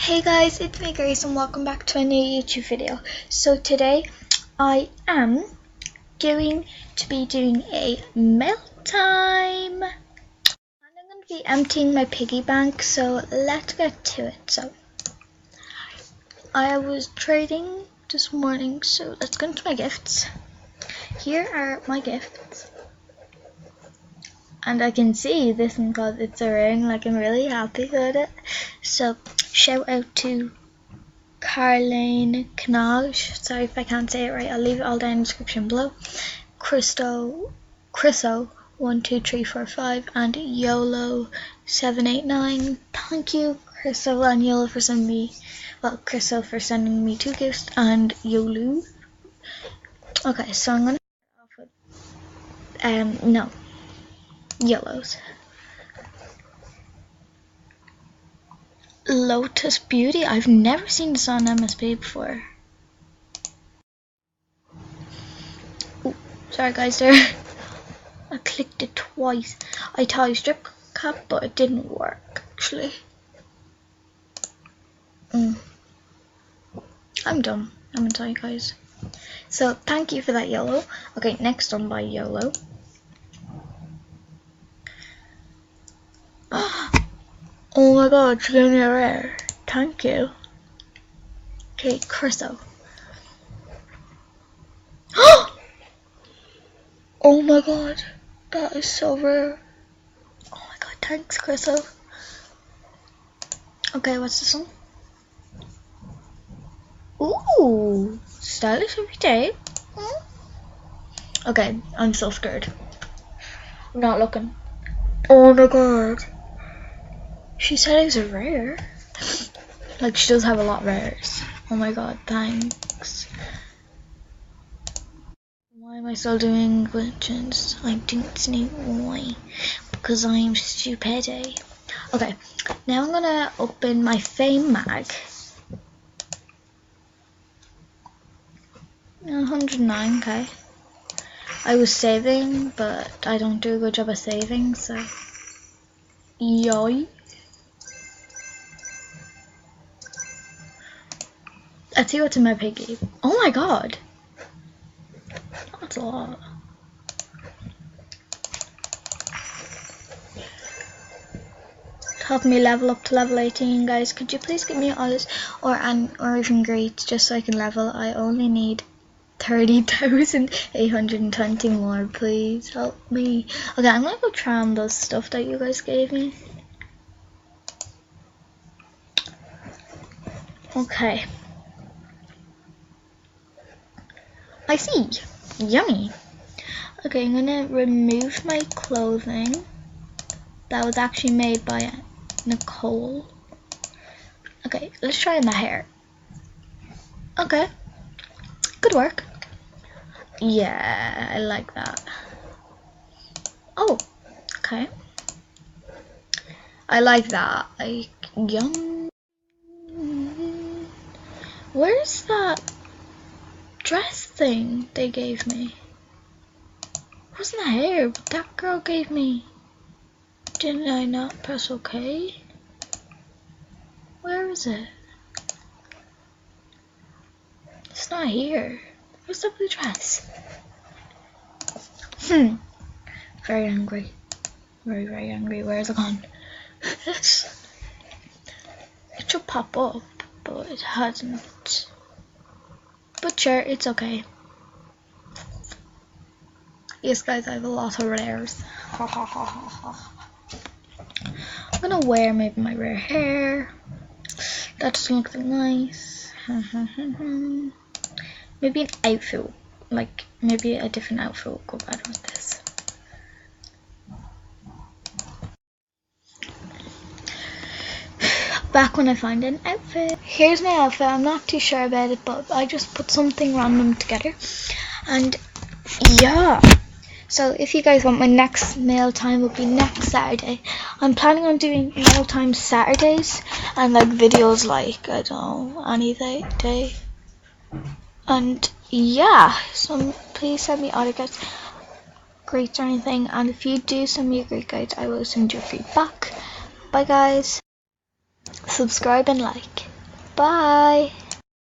Hey guys, it's me Grace and welcome back to a new YouTube video. So today I am going to be doing a mail time. And I'm going to be emptying my piggy bank, so let's get to it. So I was trading this morning, so let's go into my gifts. Here are my gifts. And I can see this one called It's a Ring, like I'm really happy with it. So shout out to Carlane Knage, sorry if I can't say it right, I'll leave it all down in the description below. Chriso 12345 and YOLO 789. Thank you Chriso and YOLO for sending me, Chriso for sending me 2 gifts and YOLO. Okay, so I'm gonna start off with YOLOs. Lotus Beauty. I've never seen this on MSP before. Ooh, sorry guys there. I clicked it twice. I tried strip cap but it didn't work actually. I'm done. I'm gonna tell you guys. So thank you for that YOLO. Okay, next one by YOLO. Oh my god, she gave me a rare. Thank you. Okay, Chriso. Oh my god, that is so rare. Oh my god, thanks Chriso. Okay, what's this one? Ooh, stylish every day. Okay, I'm so scared. I'm not looking. Oh my god. She said it was a rare. Like, she does have a lot of rares. Oh my god, thanks. Why am I still doing glitches? I don't know why. Because I'm stupid. Okay, now I'm gonna open my Fame mag. 109k. I was saving, but I don't do a good job of saving, so. Yoy. Let's see what's in my piggy. Oh my god! That's a lot. Help me level up to level 18, guys. Could you please give me all this or even greats just so I can level? I only need 30,820 more, please help me. Okay, I'm gonna go try on the stuff that you guys gave me. Okay. I see. Yummy. Okay, I'm gonna remove my clothing. That was actually made by Nicole. Okay, let's try my hair. Okay. Good work. Yeah, I like that. Oh, okay. I like that. Like, yum. Where's that dress thing they gave me? It wasn't the hair, but that girl gave me. Didn't I not press OK? Where is it? It's not here. Where's the blue dress? Very angry. Very angry. Where is it gone? It should pop up, but it hasn't. But sure, it's okay. Yes, guys, I have a lot of rares. I'm gonna wear maybe my rare hair. That doesn't look that nice. Maybe an outfit, like maybe a different outfit will go better with this. Back when I find an outfit. Here's my outfit. I'm not too sure about it, but I just put something random together. And yeah. So if you guys want, my next mail time will be next Saturday. I'm planning on doing mail time Saturdays and like videos like, I don't know, any day. And yeah, so please send me autographs, greats or anything. And if you do send me a great guide, I will send you a feedback. Bye guys. Subscribe and like. Bye.